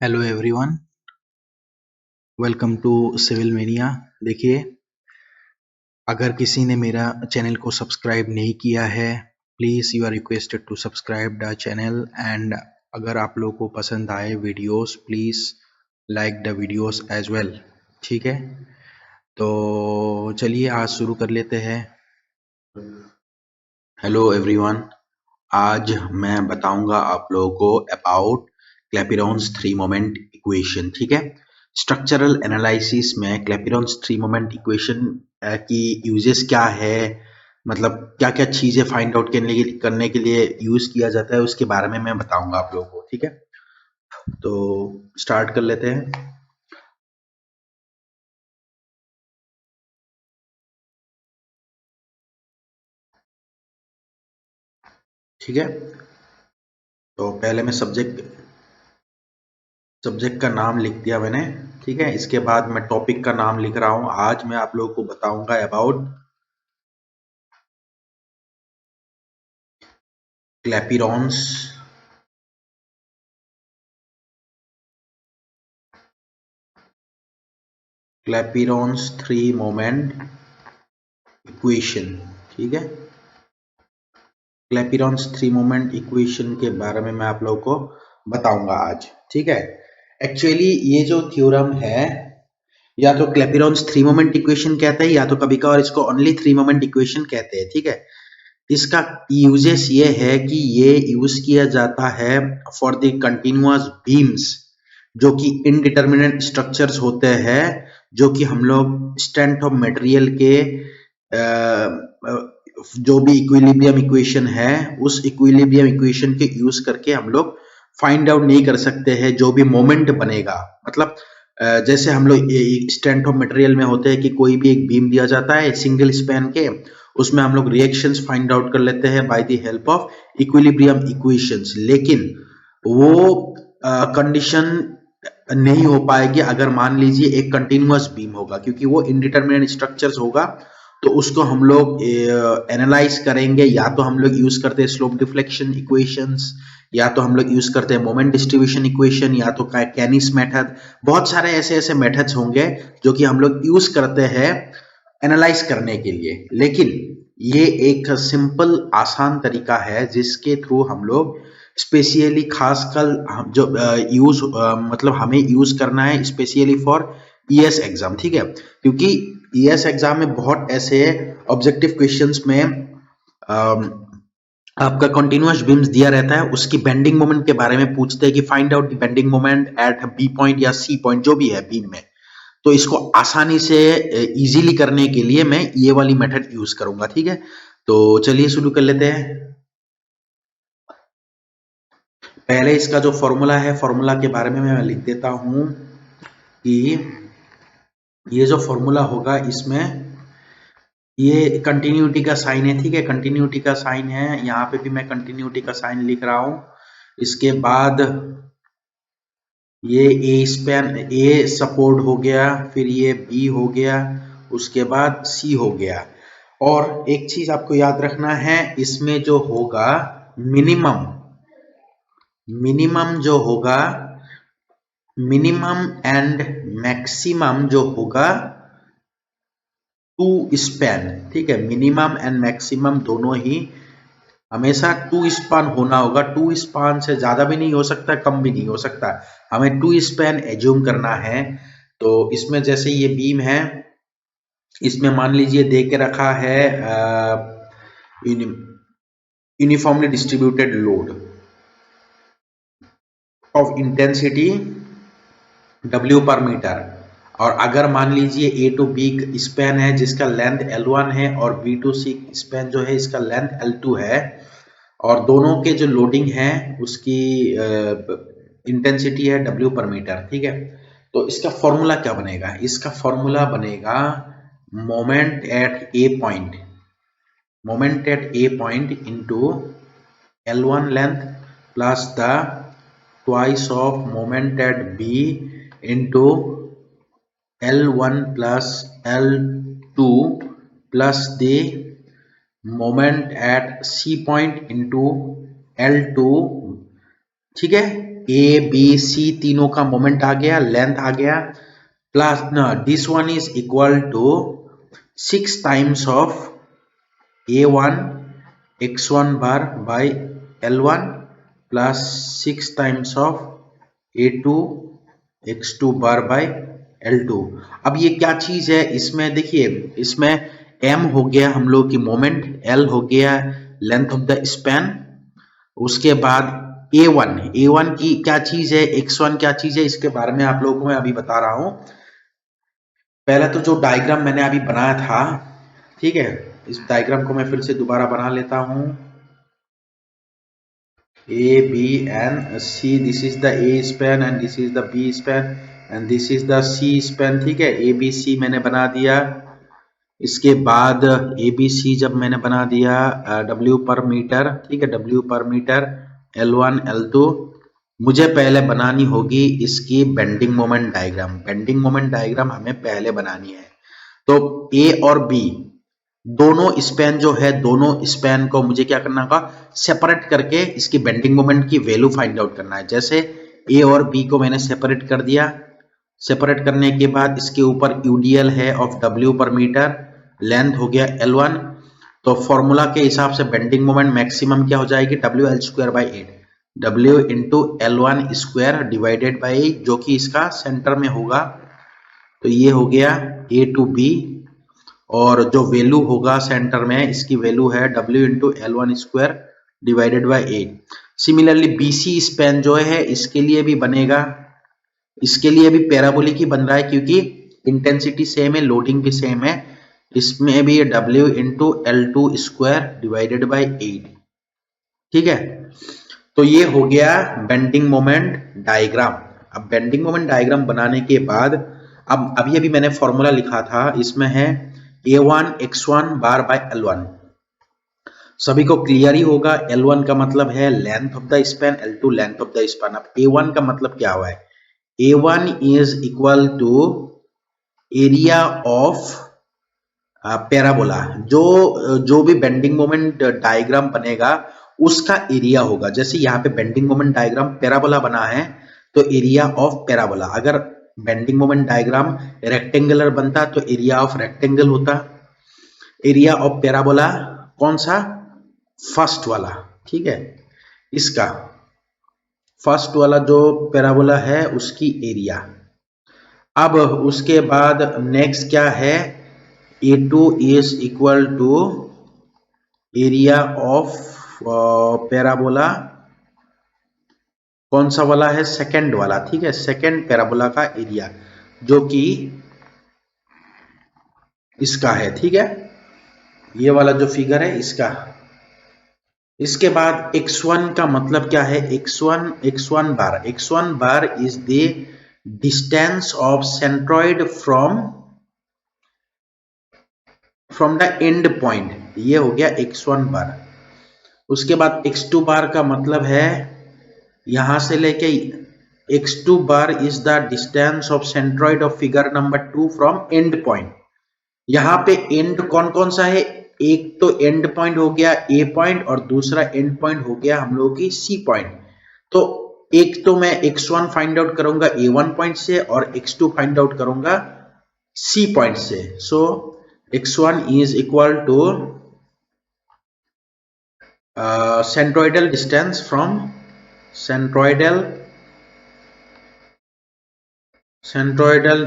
Hello everyone, welcome to Civil Mania. देखिए, अगर किसी ने मेरा चैनल को सब्सक्राइब नहीं किया है, please you are requested to subscribe the channel. And अगर आप लोगों को पसंद आए videos, please like the videos as well. ठीक है, तो चलिए आज शुरू कर लेते हैं। हेलो एवरीवन, आज मैं बताऊंगा आप लोगों को अबाउट क्लैपिरॉन्स थ्री मोमेंट इक्वेशन। ठीक है, स्ट्रक्चरल एनालिसिस में क्लैपिरॉन्स थ्री मोमेंट इक्वेशन की यूजेस क्या है, मतलब क्या क्या चीजें फाइंड आउट करने के लिए यूज किया जाता है, उसके बारे में मैं बताऊंगा आप लोगों को। ठीक है, तो स्टार्ट कर लेते हैं। ठीक है, तो पहले मैं सब्जेक्ट का नाम लिख दिया मैंने। ठीक है, इसके बाद मैं टॉपिक का नाम लिख रहा हूं। आज मैं आप लोगों को बताऊंगा अबाउट क्लैपिरॉन्स थ्री मोमेंट इक्वेशन। ठीक है, क्लैपिरॉन्स थ्री मोमेंट इक्वेशन के बारे में मैं आप लोगों को बताऊंगा आज। ठीक है, एक्चुअली ये जो थ्योरम है, या तो क्लैपिरॉन्स थ्री मोमेंट इक्वेशन कहते हैं, या तो कभी कभार इसको ओनली थ्री मोमेंट इक्वेशन कहते हैं। ठीक है, इसका यूजेस ये है कि ये यूज किया जाता है फॉर द कंटिन्यूअस बीम्स, जो कि इनडिटर्मिनेट स्ट्रक्चर्स होते हैं, जो कि हम लोग स्ट्रेंथ ऑफ मटेरियल के जो भी इक्विलिब्रियम इक्वेशन है, उस इक्विलिब्रियम इक्वेशन के यूज करके हम लोग फाइंड आउट नहीं कर सकते हैं जो भी मोमेंट बनेगा। मतलब जैसे हम लोग स्ट्रेंथ ऑफ मटेरियल में होते हैं कि कोई भी एक बीम दिया जाता है सिंगल स्पैन के, उसमें हम लोग रिएक्शंस फाइंड आउट कर लेते हैं bye the help of equilibrium equations. लेकिन वो कंडीशन नहीं हो पाएगी अगर मान लीजिए एक कंटिन्यूअस बीम होगा, क्योंकि वो इनडिटर्मिनेट स्ट्रक्चर्स होगा। तो उसको हम लोग एनालाइज करेंगे, या तो हम लोग यूज करते हैं स्लोप डिफ्लेक्शन इक्वेशंस, या तो हम लोग यूज करते हैं मोमेंट डिस्ट्रीब्यूशन इक्वेशन, या तो कैनिस मेथड। बहुत सारे ऐसे ऐसे मेथड्स होंगे जो कि हम लोग यूज करते हैं एनालाइज करने के लिए। लेकिन ये एक सिंपल आसान तरीका है जिसके थ्रू हम लोग स्पेशली खासकर जो यूज मतलब हमें यूज करना है स्पेशली फॉर ईएस एग्जाम। ठीक है, क्योंकि ईएस एग्जाम में बहुत ऐसे ऑब्जेक्टिव क्वेश्चंस में आपका कंटिन्यूअस बीम्स दिया रहता है, उसकी बेंडिंग मोमेंट के बारे में पूछते हैं कि find out the bending moment at B point या सी पॉइंट, जो भी है बीम में। तो इसको आसानी से इजीली करने के लिए मैं ये वाली मेथड यूज करूंगा। ठीक है, तो चलिए शुरू कर लेते हैं। पहले इसका जो फॉर्मूला है, फॉर्मूला के बारे में मैं लिख देता हूं कि ये जो फॉर्मूला होगा इसमें ये कंटिन्यूटी का साइन है। ठीक है, कंटिन्यूटी का साइन है, यहाँ पे भी मैं कंटिन्यूटी का साइन लिख रहा हूं। इसके बाद ये ए स्पैन, ए सपोर्ट हो गया, फिर ये बी हो गया, उसके बाद सी हो गया। और एक चीज आपको याद रखना है, इसमें जो होगा मिनिमम मिनिमम जो होगा मिनिमम एंड मैक्सिमम जो होगा टू स्पैन। ठीक है, मिनिमम एंड मैक्सिमम दोनों ही हमेशा टू स्पान होना होगा। टू स्पान से ज्यादा भी नहीं हो सकता, कम भी नहीं हो सकता, हमें टू स्पैन एज्यूम करना है। तो इसमें जैसे ये बीम है, इसमें मान लीजिए दे के रखा है uniformly distributed load of intensity W पर मीटर। और अगर मान लीजिए A टू B स्पैन है जिसका लेंथ L1 है, और B टू C स्पैन जो है इसका लेंथ L2 है, और दोनों के जो लोडिंग है उसकी इंटेंसिटी है W पर मीटर। ठीक है, तो इसका फॉर्मूला क्या बनेगा? इसका फॉर्मूला बनेगा moment at A point into L1 length plus the twice of moment at B into L1 plus L2 plus the moment at C point into L2। ठीक है, ए बी सी तीनों का moment आ गया, length आ गया, plus this one is equal to 6 times of A1 x1 bar by L1 plus 6 times of A2 x2 bar by L2। अब ये क्या चीज है, इसमें देखिए, इसमें M हो गया हम लोग की मोमेंट, L हो गया लेंथ ऑफ द स्पैन, उसके बाद A1 की क्या चीज है, x1 क्या चीज है, इसके बारे में आप लोगों को मैं अभी बता रहा हूं। पहले तो जो डायग्राम मैंने अभी बनाया था, ठीक है, इस डायग्राम को मैं फिर से दोबारा बना लेता हूं। A, B and C, this is the A span and this is the B span and this is the C span, ठीक है, A B C मैंने बना दिया। इसके बाद A B C जब मैंने बना दिया W पर मीटर, ठीक है, W पर मीटर, L1 L2, मुझे पहले बनानी होगी इसकी bending moment diagram. Bending moment diagram हमें पहले बनानी है। तो A और B दोनों स्पैन जो है, दोनों स्पैन को मुझे क्या करना होगा, सेपरेट करके इसकी बेंडिंग मोमेंट की वैल्यू फाइंड आउट करना है। जैसे A और B को मैंने सेपरेट कर दिया, सेपरेट करने के बाद इसके ऊपर यूडीएल है ऑफ W पर मीटर, लेंथ हो गया L1, तो फॉर्मूला के हिसाब से बेंडिंग मोमेंट मैक्सिमम क्या हो जाएगी, WL²/8, W into L1 square divided by, जो कि इसका सेंटर में होगा, तो ये हो गया A टू B, और जो वैल्यू होगा सेंटर में, इसकी वैल्यू है W into L1 square divided by 8। Similarly BC span जो है, इसके लिए भी बनेगा, इसके लिए भी पैराबोलिक ही बन रहा है, क्योंकि इंटेंसिटी सेम है, लोडिंग भी सेम है, इसमें भी W into L2 square divided by 8, ठीक है। तो ये हो गया बेंडिंग मोमेंट डायग्राम। अब बेंडिंग मोमेंट डायग्राम बनाने के बाद, अब अभी मैंने फॉर्मूला लिखा था, इसमें है A1 x1 bar by L1, सभी को क्लियर ही होगा। L1 का मतलब है length of the span, L2 length of the span. अब A1 का मतलब क्या हुआ है, A1 is equal to area of parabola, जो भी बेंडिंग मोमेंट डायग्राम बनेगा उसका एरिया होगा। जैसे यहाँ पे बेंडिंग मोमेंट डायग्राम पैराबोला बना है, तो एरिया ऑफ पैराबोला, अगर बेंडिंग मोमेंट डायग्राम रेक्टेंगुलर बनता तो एरिया ऑफ रेक्टेंगल होता। एरिया ऑफ पैराबोला कौन सा, फर्स्ट वाला, ठीक है, इसका फर्स्ट वाला जो पैराबोला है उसकी एरिया। अब उसके बाद नेक्स्ट क्या है, A2 is equal to area of parabola, कौन सा वाला है, सेकंड वाला, ठीक है, सेकंड पैराबोला का एरिया, जो कि इसका है, ठीक है, ये वाला जो फिगर है इसका। इसके बाद x1 का मतलब क्या है, x1 bar is the distance of centroid from the end point, ये हो गया x1 बार। उसके बाद x2 बार का मतलब है यहां से लेके x2 bar is the distance of centroid of figure number 2 from and point. यहां पे एंड कौन कौन सा है, एक तो एंड पॉइंट हो गया A पॉइंट और दूसरा एंड पॉइंट हो गया हम लोगों की C पॉइंट। तो एक तो मैं x1 फाइंड आउट करूंगा A1 पॉइंट से और x2 फाइंड आउट करूंगा C पॉइंट से। So x1 is equal to centroidal distance from centroidal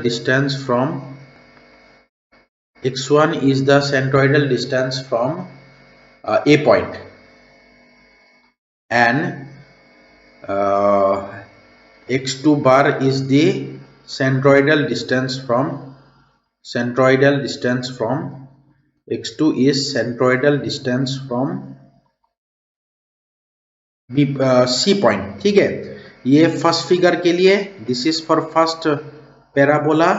distance from x1 is the centroidal distance from A point, and x2 bar is the centroidal distance from x2 is centroidal distance from C point, ठीक है। ये first figure के लिए, this is for first parabola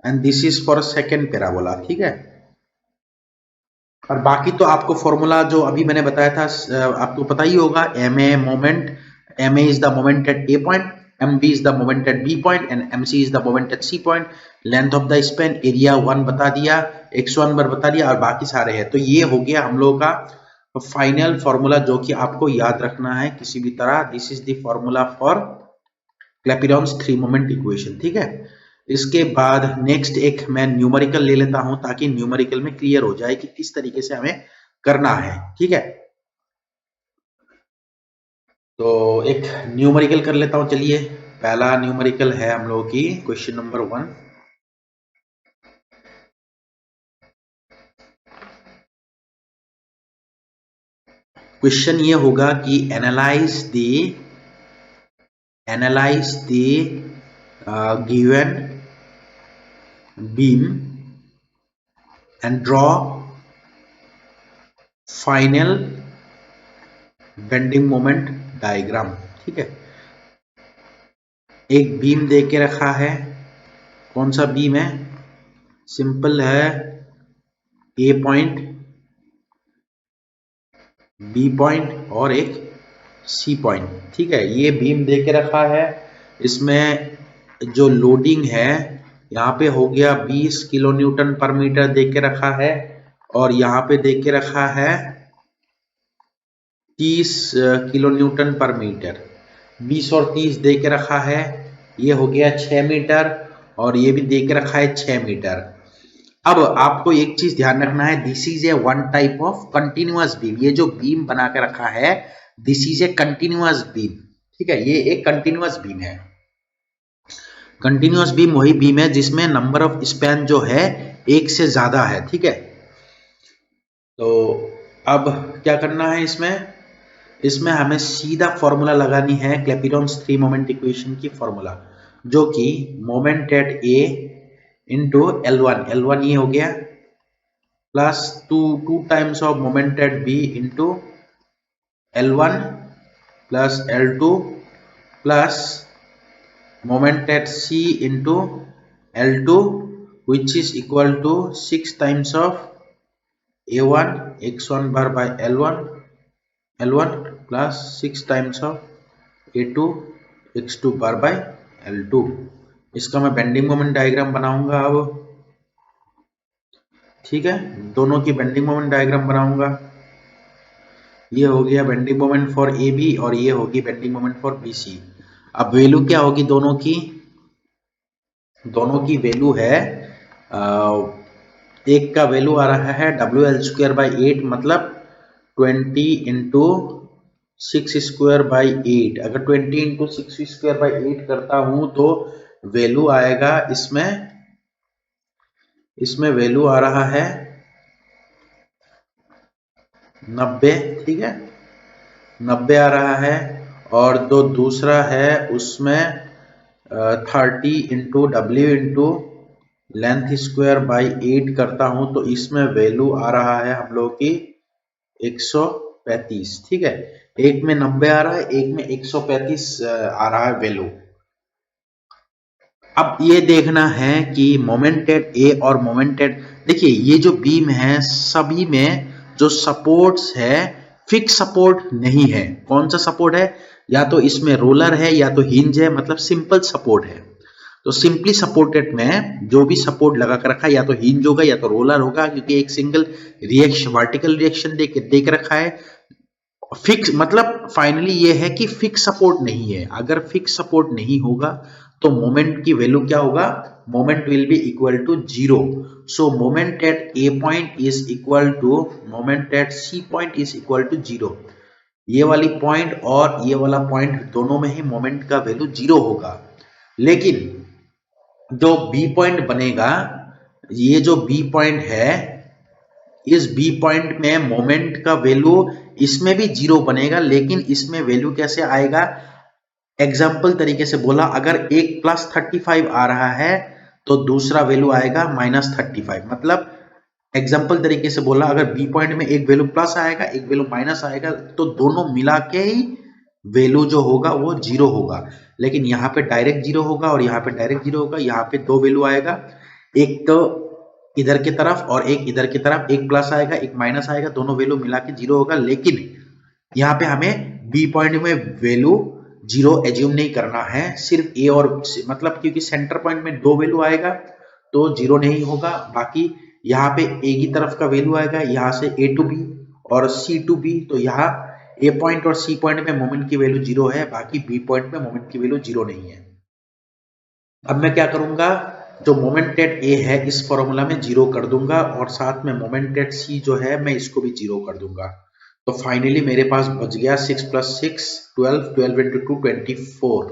and this is for second parabola, ठीक है। और बाकी तो आपको फॉर्मूला जो अभी मैंने बताया था आपको पता ही होगा, ma moment, ma is the moment at A point, mb is the moment at B point and mc is the moment at C point. Length of the span, area 1 बता दिया, x1 बार बता दिया और बाकी सारे हैं। तो ये हो गया हम लोगों का तो फाइनल फॉर्मूला जो कि आपको याद रखना है किसी भी तरह, this is the formula for Clapeyron's three moment equation, ठीक है। इसके बाद नेक्स्ट एक मैं न्यूमेरिकल ले लेता हूं ताकि न्यूमेरिकल में क्लियर हो जाए कि किस तरीके से हमें करना है, ठीक है। तो एक न्यूमेरिकल कर लेता हूं, चलिए। पहला न्यूमेरिकल है हम लोगों की क्वेश्चन नंबर 1। क्वेश्चन ये होगा कि analyse the given beam and draw final bending moment diagram, ठीक है। एक बीम दे के रखा है, कौन सा बीम है, सिंपल है, ए पॉइंट, बी पॉइंट और एक सी पॉइंट, ठीक है। ये बीम दे के रखा है, इसमें जो लोडिंग है यहाँ पे हो गया 20 किलो न्यूटन पर मीटर दे के रखा है, और यहाँ पे दे के रखा है 30 किलो न्यूटन पर मीटर। 20 और 30 दे के रखा है, ये हो गया 6 मीटर, और ये भी दे के रखा है 6 मीटर। अब आपको एक चीज ध्यान रखना है, this is a one type of continuous beam. ये जो बीम बना के रखा है, this is a continuous beam, ठीक है। ये एक कंटिन्यूअस बीम है। कंटिन्यूअस बीम वही बीम है जिसमें नंबर ऑफ स्पैन जो है एक से ज्यादा है, ठीक है। तो अब क्या करना है, इसमें हमें सीधा फॉर्मूला लगानी है क्लैपिरॉन्स थ्री मोमेंट इक्वेशन की फॉर्मूला, जो कि moment at A into L1 ये हो गया, plus two times of moment at B into L1 plus L2 plus moment at C into L2 which is equal to 6 times of A1 x1 bar by L1 plus 6 times of A2 x2 bar by L2। इसका मैं bending moment diagram बनाऊंगा अब, ठीक है। दोनों की bending moment diagram बनाऊंगा। ये हो गया bending moment for A B और ये होगी bending moment for B C. अब वैल्यू क्या होगी दोनों की वैल्यू है, एक का वैल्यू आ रहा है WL²/8, मतलब 20 इंटू 6²/8। अगर 20 इंटू 6²/8 करता हूं तो वैल्यू आएगा, इसमें वैल्यू आ रहा है 90, ठीक है, 90 आ रहा है। और जो दूसरा है उसमें 30 इंटू W इंटू लेंथ स्क्वायर/8 करता हूं तो इसमें वैल्यू आ रहा है हम लोग की 135, ठीक है। एक में 90 आ रहा है, एक में 135 आ रहा है वैल्यू। अब ये देखना है कि मोमेंट एट ए और मोमेंट एट, देखिए ये जो बीम है सभी में जो सपोर्ट्स है फिक्स सपोर्ट नहीं है। कौन सा सपोर्ट है, या तो इसमें रोलर है या तो हिंज है, मतलब सिंपल सपोर्ट है। तो सिंपली सपोर्टेड में जो भी सपोर्ट लगा कर रखा है या तो हिंज होगा या तो रोलर होगा, क्योंकि एक सिंगल रिएक्शन वर्टिकल रिएक्शन देख रखा है। फिक्स मतलब फाइनली ये है कि फिक्स सपोर्ट नहीं है। अगर फिक्स सपोर्ट नहीं होगा तो मोमेंट की वैल्यू क्या होगा, moment will be equal to 0। So moment at A point is equal to moment at C point is equal to 0। ये वाली पॉइंट और ये वाला पॉइंट दोनों में ही मोमेंट का वैल्यू 0 होगा। लेकिन जो बी पॉइंट बनेगा, ये जो बी पॉइंट है, इस बी पॉइंट में मोमेंट का वैल्यू इसमें भी 0 बनेगा, लेकिन इसमें वैल्यू कैसे आएगा, एग्जाम्पल तरीके से बोला, अगर एक +35 आ रहा है तो दूसरा वैल्यू आएगा -35। मतलब एग्जाम्पल तरीके से बोला, अगर बी पॉइंट में एक वैल्यू प्लस आएगा एक वैल्यू माइनस आएगा तो दोनों मिला के ही वैल्यू जो होगा वो 0 होगा। लेकिन यहाँ पे डायरेक्ट 0 होगा और यहाँ पे डायरेक्ट 0 होगा। यहाँ पे दो वैल्यू आएगा, एक तो इधर की तरफ और एक इधर की तरफ, एक प्लस आएगा एक माइनस आएगा, दोनों वैल्यू मिला के 0 होगा। लेकिन यहाँ पे हमें बी पॉइंट में वैल्यू 0 एज्यूम नहीं करना है, सिर्फ ए और मतलब क्योंकि सेंटर पॉइंट में दो वैल्यू आएगा तो 0 नहीं होगा। बाकी यहाँ पे ए की तरफ का वैल्यू आएगा, यहाँ से A to B और सी टू बी, तो यहाँ ए पॉइंट और सी पॉइंट में मोमेंट की वैल्यू 0 है, बाकी बी पॉइंट में मोमेंट की वैल्यू 0 नहीं है। अब मैं क्या करूंगा, जो मोमेंट एट ए है इस फॉर्मूला में 0 कर दूंगा और साथ में मोमेंट एट सी जो है मैं इसको भी 0 कर दूंगा। तो फाइनली मेरे पास बच गया 6 + 6 12, 12 into 2 24।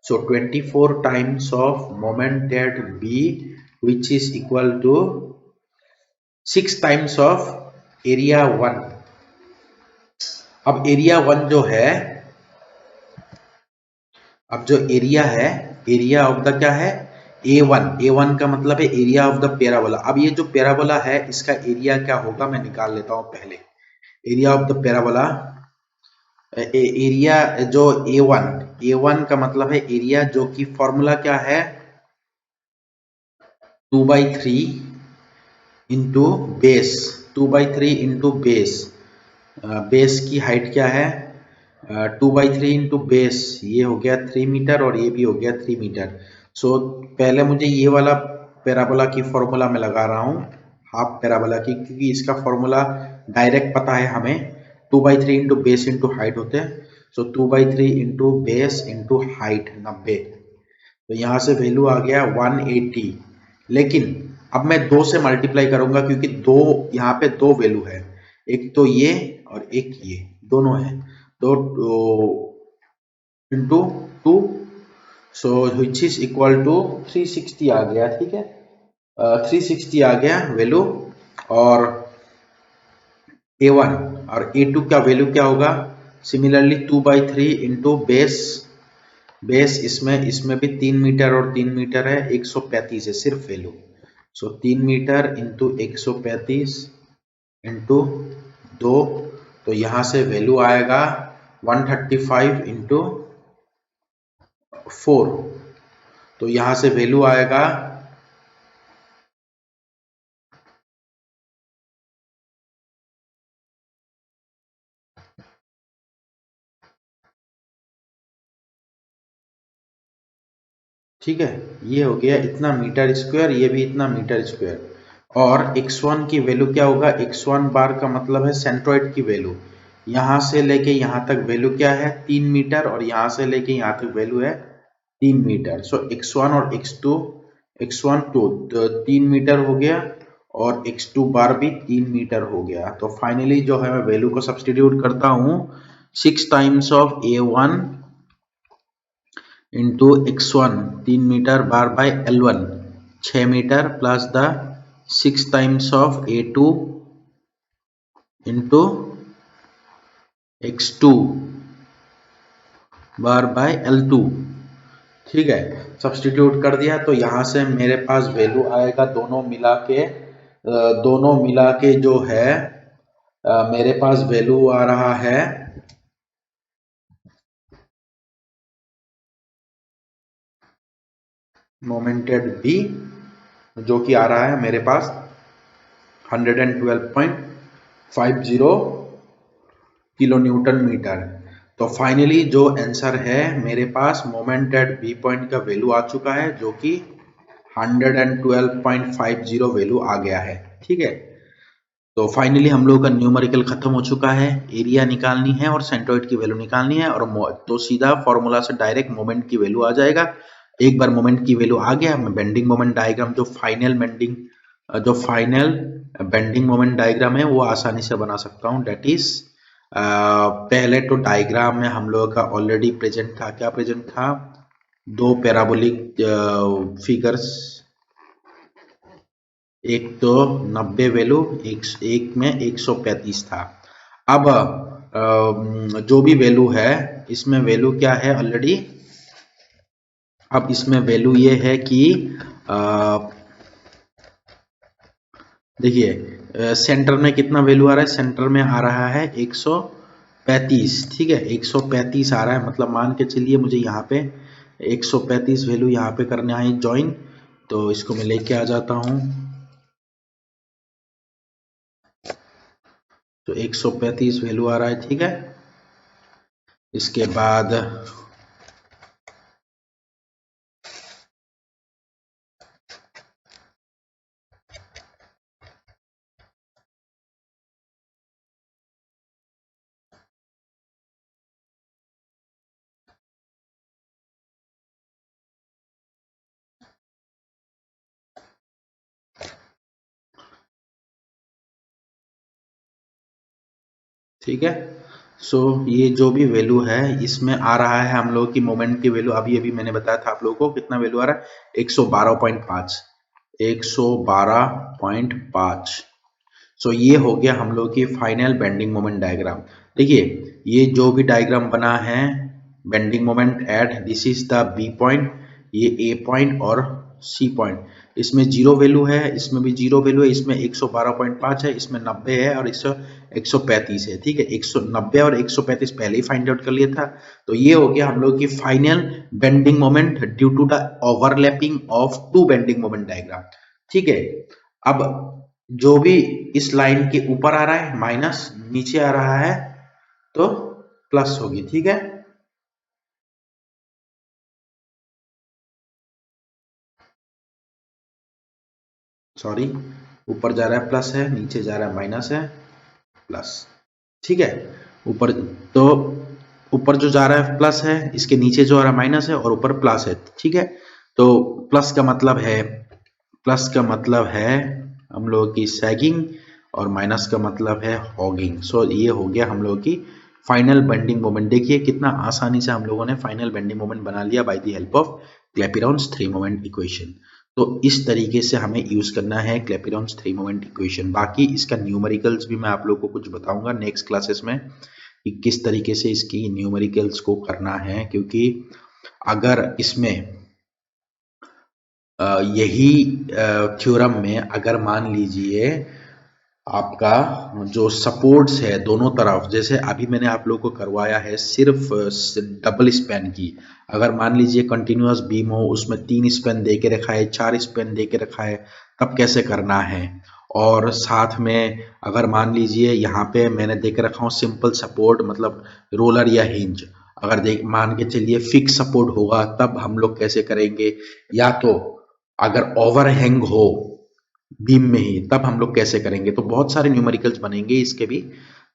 So 24 times of moment at B, which is equal to 6 times of area 1। अब एरिया 1 जो है, अब जो एरिया है, एरिया ऑफ द क्या है, A1 का मतलब है एरिया ऑफ द पैराबोला। अब ये जो पैराबोला है इसका एरिया क्या होगा मैं निकाल लेता हूं पहले। Area of the parabola, area जो A1 का मतलब है एरिया, जो कि फॉर्मूला क्या है 2/3 into base, 2/3 into base. Base की हाइट क्या है 2/3 इंटू बेस, ये हो गया 3 मीटर और ये भी हो गया 3 मीटर। सो पहले मुझे ये वाला पैराबोला की फॉर्मूला में लगा रहा हूँ, हाफ पैराबोला की, क्योंकि इसका फॉर्मूला डायरेक्ट पता है हमें, 2/3 इंटू बेस इंटू हाइट होते हैं। सो 2/3 इंटू बेस इंटू हाइट 90, तो यहाँ से वैल्यू आ गया 180। लेकिन अब मैं 2 से मल्टीप्लाई करूंगा क्योंकि दो यहाँ पे दो वैल्यू है, एक तो ये और एक ये दोनों है, तो into 2, so which is equal to 360 आ गया। ठीक है, 360 आ गया वैल्यू। और A1 और A2 का वैल्यू क्या होगा, सिमिलरली 2/3 इंटू बेस, बेस इसमें भी 3 मीटर और 3 मीटर है, 135 है सिर्फ वैल्यू। सो 3 मीटर इंटू 135 इंटू 2, तो यहां से वैल्यू आएगा 135 इंटू 4, तो यहां से वैल्यू आएगा ठीक है, ये हो गया इतना मीटर स्क्वायर, ये भी इतना मीटर स्क्वायर। और x1 की वैल्यू क्या होगा, x1 बार का मतलब है सेंट्रोइड की वैल्यू, यहां से लेके यहां तक वैल्यू क्या है 3 मीटर और यहां से लेके यहां तक वैल्यू है 3 मीटर। सो x1 और x2, x1 तो 3 मीटर हो गया और x2 बार भी 3 मीटर हो गया। तो फाइनली जो है मैं वैल्यू को सब्सटीट्यूट करता हूं, 6 times of A1 into x1 3 meter bar by L1 6 meter plus the 6 times of A2 into x2 bar by L2। ठीक है, सब्सटीट्यूट कर दिया तो यहां से मेरे पास वैल्यू आएगा दोनों मिला के जो है मेरे पास वैल्यू आ रहा है मोमेंटेड बी, जो कि आ रहा है मेरे पास 112.50 किलो न्यूटन मीटर। तो फाइनली जो आंसर है मेरे पास मोमेंट एट बी पॉइंट का वैल्यू आ चुका है, जो कि 112.50 वैल्यू आ गया है। ठीक है, तो फाइनली हम लोग का न्यूमेरिकल खत्म हो चुका है, एरिया निकालनी है और सेंट्रोइड की वैल्यू निकालनी है, और तो सीधा फॉर्मूला से डायरेक्ट मोमेंट की वैल्यू आ जाएगा। एक बार मोमेंट की वैल्यू आ गया, मैं बेंडिंग मोमेंट डायग्राम जो फाइनल बेंडिंग मोमेंट डायग्राम है वो आसानी से बना सकता हूँ। डेट इज पहले तो डायग्राम में हम लोगों का ऑलरेडी प्रेजेंट था, क्या प्रेजेंट था, दो पैराबोलिक फिगर्स, एक तो 90 वैल्यू, एक में 135 था। अब जो भी वैल्यू है इसमें वैल्यू क्या है ऑलरेडी, अब इसमें वैल्यू ये है कि देखिए सेंटर में कितना वैल्यू आ रहा है, सेंटर में आ रहा है 135। ठीक है, 135 आ रहा है, मतलब मान के चलिए मुझे यहाँ पे 135 वैल्यू यहाँ पे करने आई ज्वाइन, तो इसको मैं लेके आ जाता हूँ। तो 135 वैल्यू आ रहा है। ठीक है, इसके बाद ठीक है। सो ये जो भी वैल्यू है इसमें आ रहा है हम लोग की मोमेंट की वैल्यू, अभी अभी मैंने बताया था आप लोगों को कितना वैल्यू आ रहा है 112.5, 112.5। सो ये हो गया हम लोग की फाइनल बेंडिंग मोमेंट डायग्राम। देखिए ये जो भी डायग्राम बना है bending moment at this is the B point, ये ए पॉइंट और सी पॉइंट, इसमें जीरो वैल्यू है, इसमें भी जीरो वैल्यू है, इसमें 112.5 है, इसमें 90 है और 135 है। ठीक है, 190 और 135 पहले ही फाइंड आउट कर लिया था। तो ये हो गया हम लोग की final bending moment due to the overlapping of two bending moment diagram. ठीक है, अब जो भी इस लाइन के ऊपर आ रहा है माइनस, नीचे आ रहा है तो प्लस होगी। ठीक है, सॉरी, ऊपर जा रहा है प्लस है, नीचे जा रहा है माइनस है, प्लस। ठीक है, ऊपर तो ऊपर जो जा रहा है प्लस है, इसके नीचे जो आ रहा है माइनस है और ऊपर प्लस है। ठीक है, तो प्लस का मतलब है, प्लस का मतलब है हम लोगों की सैगिंग और माइनस का मतलब है हॉगिंग। सो ये हो गया हम लोगों की फाइनल बेंडिंग मोमेंट। देखिए कितना आसानी से हम लोगों ने फाइनल बेंडिंग मोमेंट बना लिया by the help of Clapeyron's three moment equation. तो इस तरीके से हमें यूज करना है क्लैपेरॉन्स थ्री मोमेंट इक्वेशन। बाकी इसका न्यूमेरिकल्स भी मैं आप लोगों को कुछ बताऊंगा नेक्स्ट क्लासेस में कि किस तरीके से इसकी न्यूमेरिकल्स को करना है, क्योंकि अगर इसमें यही थ्योरम में अगर मान लीजिए आपका जो सपोर्ट्स है दोनों तरफ, जैसे अभी मैंने आप लोगों को करवाया है सिर्फ डबल स्पैन की, अगर मान लीजिए कंटिन्यूअस बीम हो उसमें 3 स्पैन दे के रखा है, 4 स्पैन दे के रखा है, तब कैसे करना है। और साथ में अगर मान लीजिए यहाँ पे मैंने दे के रखा हूँ सिंपल सपोर्ट मतलब रोलर या हिंज, अगर देख मान के चलिए फिक्स सपोर्ट होगा तब हम लोग कैसे करेंगे, या तो अगर ओवरहैंग हो बीम में ही तब हम लोग कैसे करेंगे। तो बहुत सारे न्यूमेरिकल्स बनेंगे इसके भी,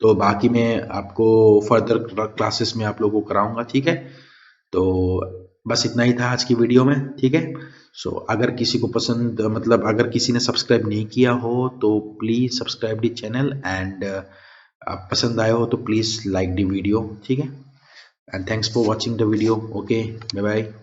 तो बाकी मैं आपको फर्दर क्लासेस में आप लोगों को कराऊंगा। ठीक है, तो बस इतना ही था आज की वीडियो में। ठीक है, सो अगर किसी को पसंद मतलब अगर किसी ने सब्सक्राइब नहीं किया हो तो please subscribe the channel and पसंद आया हो तो प्लीज लाइक द वीडियो। ठीक है, and thanks for watching the video. Okay, bye bye.